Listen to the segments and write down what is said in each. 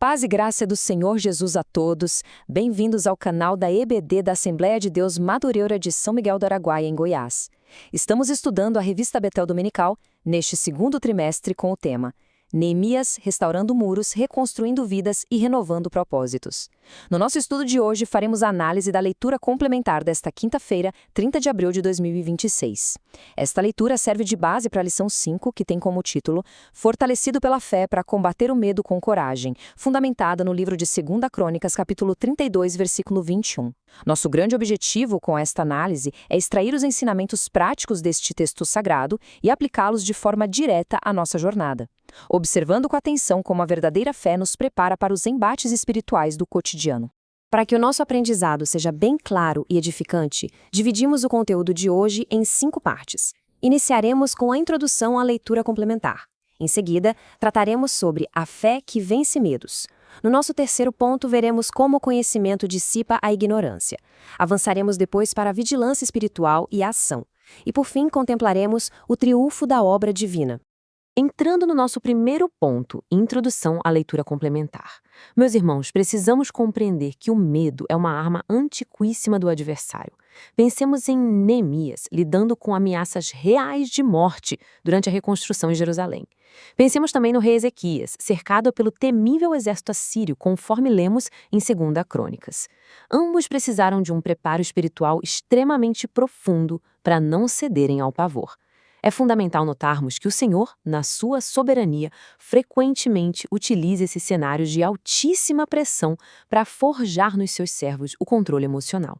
Paz e graça do Senhor Jesus a todos. Bem-vindos ao canal da EBD da Assembleia de Deus Madureira de São Miguel do Araguaia, em Goiás. Estamos estudando a Revista Betel Dominical neste segundo trimestre com o tema Neemias restaurando muros, reconstruindo vidas e renovando propósitos. No nosso estudo de hoje, faremos a análise da leitura complementar desta quinta-feira, 30 de abril de 2026. Esta leitura serve de base para a lição 5, que tem como título Fortalecido pela fé para combater o medo com coragem, fundamentada no livro de 2 Crônicas, capítulo 32, versículo 21. Nosso grande objetivo com esta análise é extrair os ensinamentos práticos deste texto sagrado e aplicá-los de forma direta à nossa jornada, observando com atenção como a verdadeira fé nos prepara para os embates espirituais do cotidiano. Para que o nosso aprendizado seja bem claro e edificante, dividimos o conteúdo de hoje em 5 partes. Iniciaremos com a introdução à leitura complementar. Em seguida, trataremos sobre a fé que vence medos. No nosso terceiro ponto, veremos como o conhecimento dissipa a ignorância. Avançaremos depois para a vigilância espiritual e a ação. E por fim, contemplaremos o triunfo da obra divina. Entrando no nosso primeiro ponto, introdução à leitura complementar. Meus irmãos, precisamos compreender que o medo é uma arma antiquíssima do adversário. Pensemos em Neemias, lidando com ameaças reais de morte durante a reconstrução em Jerusalém. Pensemos também no rei Ezequias, cercado pelo temível exército assírio, conforme lemos em 2 Crônicas. Ambos precisaram de um preparo espiritual extremamente profundo para não cederem ao pavor. É fundamental notarmos que o Senhor, na sua soberania, frequentemente utiliza esses cenários de altíssima pressão para forjar nos seus servos o controle emocional.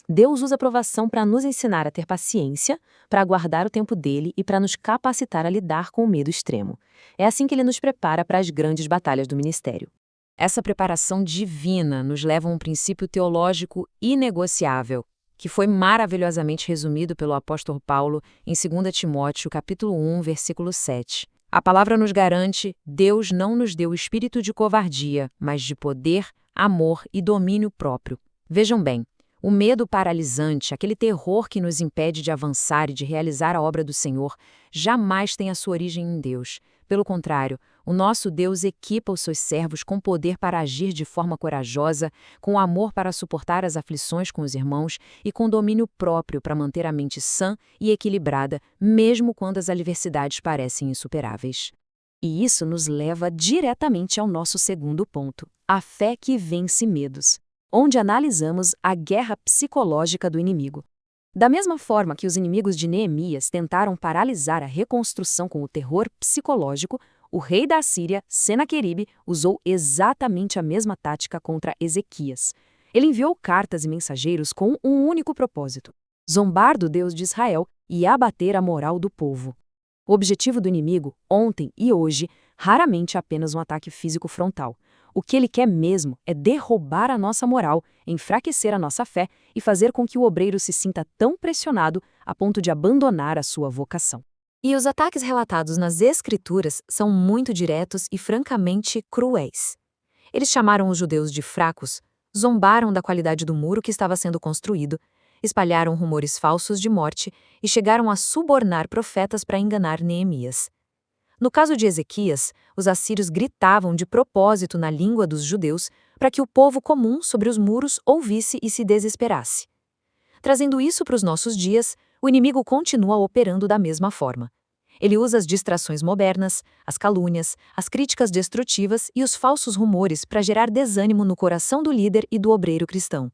Deus usa a provação para nos ensinar a ter paciência, para aguardar o tempo dele e para nos capacitar a lidar com o medo extremo. É assim que ele nos prepara para as grandes batalhas do ministério. Essa preparação divina nos leva a um princípio teológico inegociável, que foi maravilhosamente resumido pelo apóstolo Paulo em 2 Timóteo, capítulo 1, versículo 7. A palavra nos garante: Deus não nos deu espírito de covardia, mas de poder, amor e domínio próprio. Vejam bem, o medo paralisante, aquele terror que nos impede de avançar e de realizar a obra do Senhor, jamais tem a sua origem em Deus. Pelo contrário, o nosso Deus equipa os seus servos com poder para agir de forma corajosa, com amor para suportar as aflições com os irmãos e com domínio próprio para manter a mente sã e equilibrada, mesmo quando as adversidades parecem insuperáveis. E isso nos leva diretamente ao nosso segundo ponto, a fé que vence medos, onde analisamos a guerra psicológica do inimigo. Da mesma forma que os inimigos de Neemias tentaram paralisar a reconstrução com o terror psicológico, o rei da Assíria, Senaqueribe, usou exatamente a mesma tática contra Ezequias. Ele enviou cartas e mensageiros com um único propósito: zombar do Deus de Israel e abater a moral do povo. O objetivo do inimigo, ontem e hoje, raramente é apenas um ataque físico frontal. O que ele quer mesmo é derrubar a nossa moral, enfraquecer a nossa fé e fazer com que o obreiro se sinta tão pressionado a ponto de abandonar a sua vocação. E os ataques relatados nas Escrituras são muito diretos e francamente cruéis. Eles chamaram os judeus de fracos, zombaram da qualidade do muro que estava sendo construído, espalharam rumores falsos de morte e chegaram a subornar profetas para enganar Neemias. No caso de Ezequias, os assírios gritavam de propósito na língua dos judeus para que o povo comum sobre os muros ouvisse e se desesperasse. Trazendo isso para os nossos dias, o inimigo continua operando da mesma forma. Ele usa as distrações modernas, as calúnias, as críticas destrutivas e os falsos rumores para gerar desânimo no coração do líder e do obreiro cristão.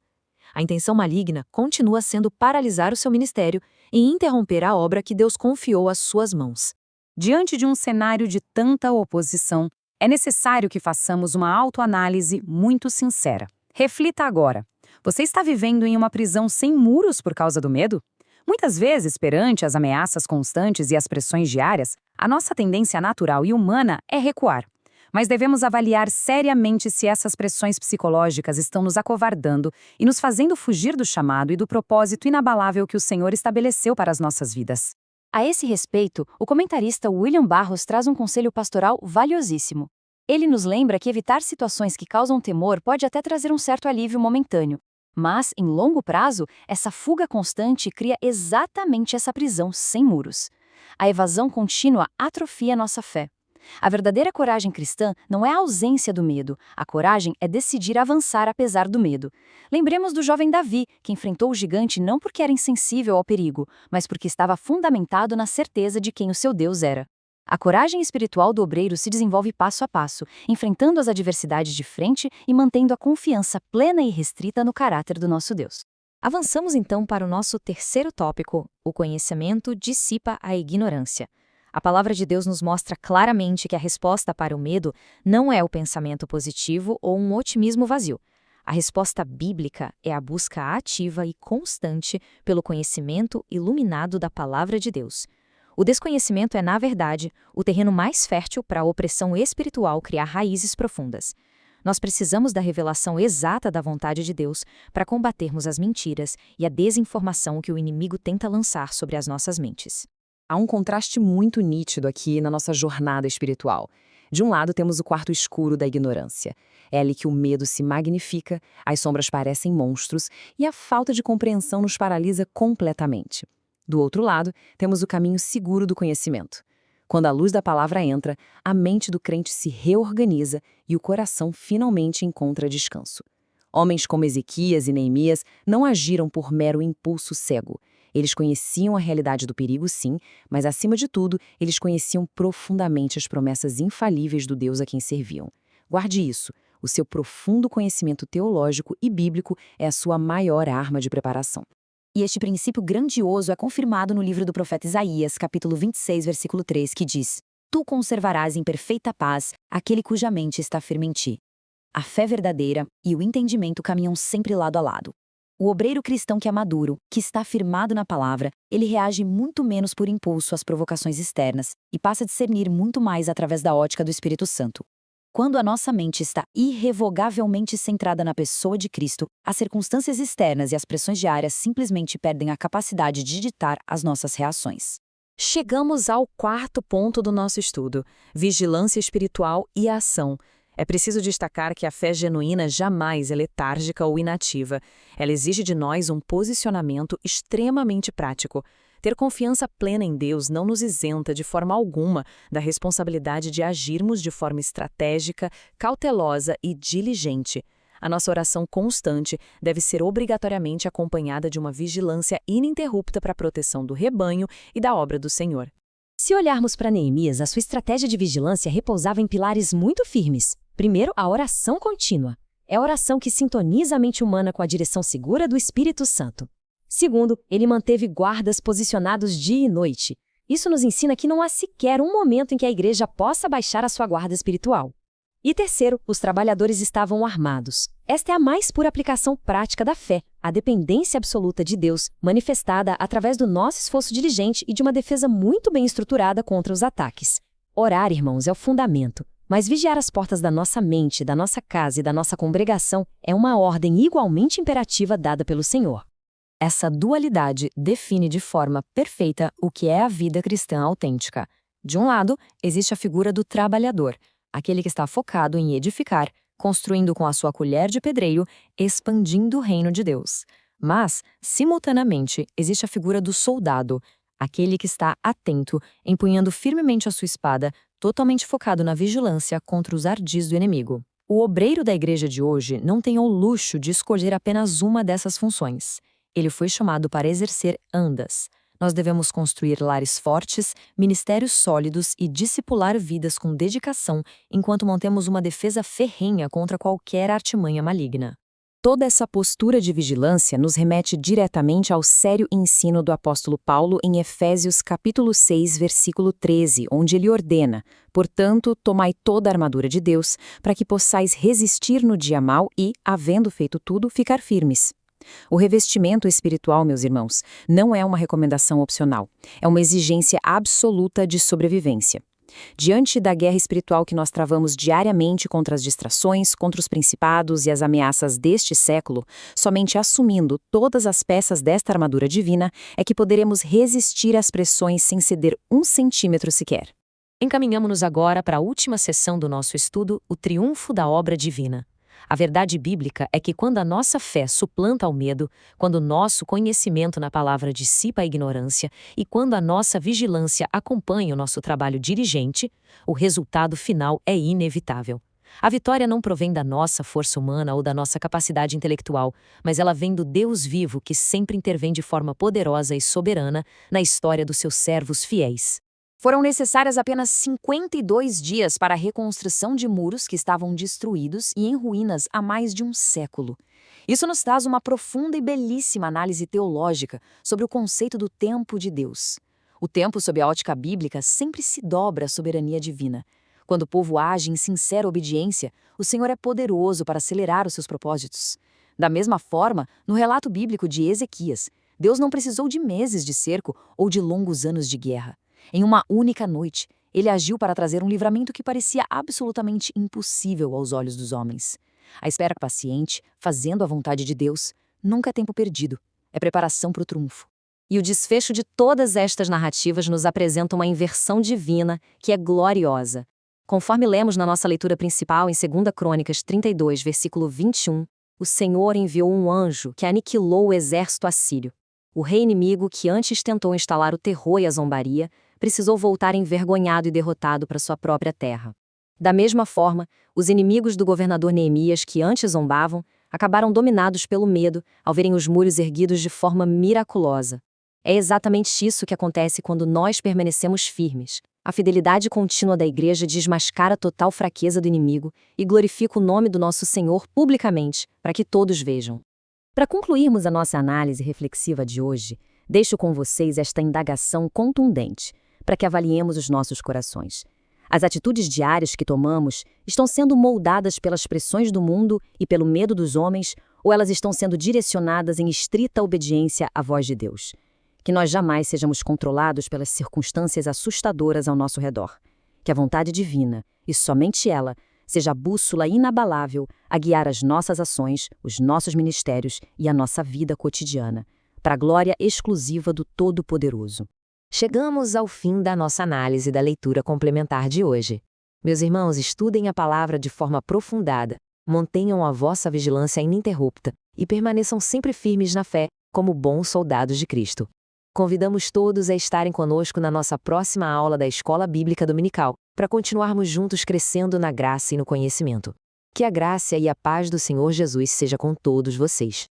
A intenção maligna continua sendo paralisar o seu ministério e interromper a obra que Deus confiou às suas mãos. Diante de um cenário de tanta oposição, é necessário que façamos uma autoanálise muito sincera. Reflita agora. Você está vivendo em uma prisão sem muros por causa do medo? Muitas vezes, perante as ameaças constantes e as pressões diárias, a nossa tendência natural e humana é recuar. Mas devemos avaliar seriamente se essas pressões psicológicas estão nos acovardando e nos fazendo fugir do chamado e do propósito inabalável que o Senhor estabeleceu para as nossas vidas. A esse respeito, o comentarista William Barros traz um conselho pastoral valiosíssimo. Ele nos lembra que evitar situações que causam temor pode até trazer um certo alívio momentâneo, mas, em longo prazo, essa fuga constante cria exatamente essa prisão sem muros. A evasão contínua atrofia nossa fé. A verdadeira coragem cristã não é a ausência do medo. A coragem é decidir avançar apesar do medo. Lembremos do jovem Davi, que enfrentou o gigante não porque era insensível ao perigo, mas porque estava fundamentado na certeza de quem o seu Deus era. A coragem espiritual do obreiro se desenvolve passo a passo, enfrentando as adversidades de frente e mantendo a confiança plena e restrita no caráter do nosso Deus. Avançamos então para o nosso terceiro tópico: o conhecimento dissipa a ignorância. A palavra de Deus nos mostra claramente que a resposta para o medo não é o pensamento positivo ou um otimismo vazio. A resposta bíblica é a busca ativa e constante pelo conhecimento iluminado da palavra de Deus. O desconhecimento é, na verdade, o terreno mais fértil para a opressão espiritual criar raízes profundas. Nós precisamos da revelação exata da vontade de Deus para combatermos as mentiras e a desinformação que o inimigo tenta lançar sobre as nossas mentes. Há um contraste muito nítido aqui na nossa jornada espiritual. De um lado, temos o quarto escuro da ignorância. É ali que o medo se magnifica, as sombras parecem monstros e a falta de compreensão nos paralisa completamente. Do outro lado, temos o caminho seguro do conhecimento. Quando a luz da palavra entra, a mente do crente se reorganiza e o coração finalmente encontra descanso. Homens como Ezequias e Neemias não agiram por mero impulso cego. Eles conheciam a realidade do perigo, sim, mas, acima de tudo, eles conheciam profundamente as promessas infalíveis do Deus a quem serviam. Guarde isso. O seu profundo conhecimento teológico e bíblico é a sua maior arma de preparação. E este princípio grandioso é confirmado no livro do profeta Isaías, capítulo 26, versículo 3, que diz: Tu conservarás em perfeita paz aquele cuja mente está firme em ti. A fé verdadeira e o entendimento caminham sempre lado a lado. O obreiro cristão que é maduro, que está firmado na palavra, ele reage muito menos por impulso às provocações externas e passa a discernir muito mais através da ótica do Espírito Santo. Quando a nossa mente está irrevogavelmente centrada na pessoa de Cristo, as circunstâncias externas e as pressões diárias simplesmente perdem a capacidade de ditar as nossas reações. Chegamos ao quarto ponto do nosso estudo: vigilância espiritual e ação. É preciso destacar que a fé genuína jamais é letárgica ou inativa. Ela exige de nós um posicionamento extremamente prático. Ter confiança plena em Deus não nos isenta de forma alguma da responsabilidade de agirmos de forma estratégica, cautelosa e diligente. A nossa oração constante deve ser obrigatoriamente acompanhada de uma vigilância ininterrupta para a proteção do rebanho e da obra do Senhor. Se olharmos para Neemias, a sua estratégia de vigilância repousava em pilares muito firmes. Primeiro, a oração contínua. É a oração que sintoniza a mente humana com a direção segura do Espírito Santo. Segundo, ele manteve guardas posicionados dia e noite. Isso nos ensina que não há sequer um momento em que a igreja possa baixar a sua guarda espiritual. E terceiro, os trabalhadores estavam armados. Esta é a mais pura aplicação prática da fé, a dependência absoluta de Deus, manifestada através do nosso esforço diligente e de uma defesa muito bem estruturada contra os ataques. Orar, irmãos, é o fundamento. Mas vigiar as portas da nossa mente, da nossa casa e da nossa congregação é uma ordem igualmente imperativa dada pelo Senhor. Essa dualidade define de forma perfeita o que é a vida cristã autêntica. De um lado, existe a figura do trabalhador, aquele que está focado em edificar, construindo com a sua colher de pedreiro, expandindo o reino de Deus. Mas, simultaneamente, existe a figura do soldado, aquele que está atento, empunhando firmemente a sua espada, totalmente focado na vigilância contra os ardis do inimigo. O obreiro da igreja de hoje não tem o luxo de escolher apenas uma dessas funções. Ele foi chamado para exercer ambas. Nós devemos construir lares fortes, ministérios sólidos e discipular vidas com dedicação, enquanto mantemos uma defesa ferrenha contra qualquer artimanha maligna. Toda essa postura de vigilância nos remete diretamente ao sério ensino do apóstolo Paulo em Efésios capítulo 6, versículo 13, onde ele ordena: Portanto, tomai toda a armadura de Deus, para que possais resistir no dia mau e, havendo feito tudo, ficar firmes. O revestimento espiritual, meus irmãos, não é uma recomendação opcional, é uma exigência absoluta de sobrevivência. Diante da guerra espiritual que nós travamos diariamente contra as distrações, contra os principados e as ameaças deste século, somente assumindo todas as peças desta armadura divina é que poderemos resistir às pressões sem ceder 1 centímetro sequer. Encaminhamos-nos agora para a última sessão do nosso estudo, o triunfo da obra divina. A verdade bíblica é que quando a nossa fé suplanta o medo, quando o nosso conhecimento na palavra dissipa a ignorância e quando a nossa vigilância acompanha o nosso trabalho diligente, o resultado final é inevitável. A vitória não provém da nossa força humana ou da nossa capacidade intelectual, mas ela vem do Deus vivo que sempre intervém de forma poderosa e soberana na história dos seus servos fiéis. Foram necessárias apenas 52 dias para a reconstrução de muros que estavam destruídos e em ruínas há mais de um século. Isso nos traz uma profunda e belíssima análise teológica sobre o conceito do tempo de Deus. O tempo, sob a ótica bíblica, sempre se dobra à soberania divina. Quando o povo age em sincera obediência, o Senhor é poderoso para acelerar os seus propósitos. Da mesma forma, no relato bíblico de Ezequias, Deus não precisou de meses de cerco ou de longos anos de guerra. Em uma única noite, ele agiu para trazer um livramento que parecia absolutamente impossível aos olhos dos homens. A espera paciente, fazendo a vontade de Deus, nunca é tempo perdido. É preparação para o triunfo. E o desfecho de todas estas narrativas nos apresenta uma inversão divina que é gloriosa. Conforme lemos na nossa leitura principal em 2 Crônicas 32, versículo 21, o Senhor enviou um anjo que aniquilou o exército assírio. O rei inimigo, que antes tentou instalar o terror e a zombaria, precisou voltar envergonhado e derrotado para sua própria terra. Da mesma forma, os inimigos do governador Neemias, que antes zombavam, acabaram dominados pelo medo ao verem os muros erguidos de forma miraculosa. É exatamente isso que acontece quando nós permanecemos firmes. A fidelidade contínua da igreja desmascara a total fraqueza do inimigo e glorifica o nome do nosso Senhor publicamente, para que todos vejam. Para concluirmos a nossa análise reflexiva de hoje, deixo com vocês esta indagação contundente, para que avaliemos os nossos corações. As atitudes diárias que tomamos estão sendo moldadas pelas pressões do mundo e pelo medo dos homens, ou elas estão sendo direcionadas em estrita obediência à voz de Deus? Que nós jamais sejamos controlados pelas circunstâncias assustadoras ao nosso redor. Que a vontade divina, e somente ela, seja a bússola inabalável a guiar as nossas ações, os nossos ministérios e a nossa vida cotidiana, para a glória exclusiva do Todo-Poderoso. Chegamos ao fim da nossa análise da leitura complementar de hoje. Meus irmãos, estudem a palavra de forma aprofundada, mantenham a vossa vigilância ininterrupta e permaneçam sempre firmes na fé, como bons soldados de Cristo. Convidamos todos a estarem conosco na nossa próxima aula da Escola Bíblica Dominical, para continuarmos juntos crescendo na graça e no conhecimento. Que a graça e a paz do Senhor Jesus seja com todos vocês.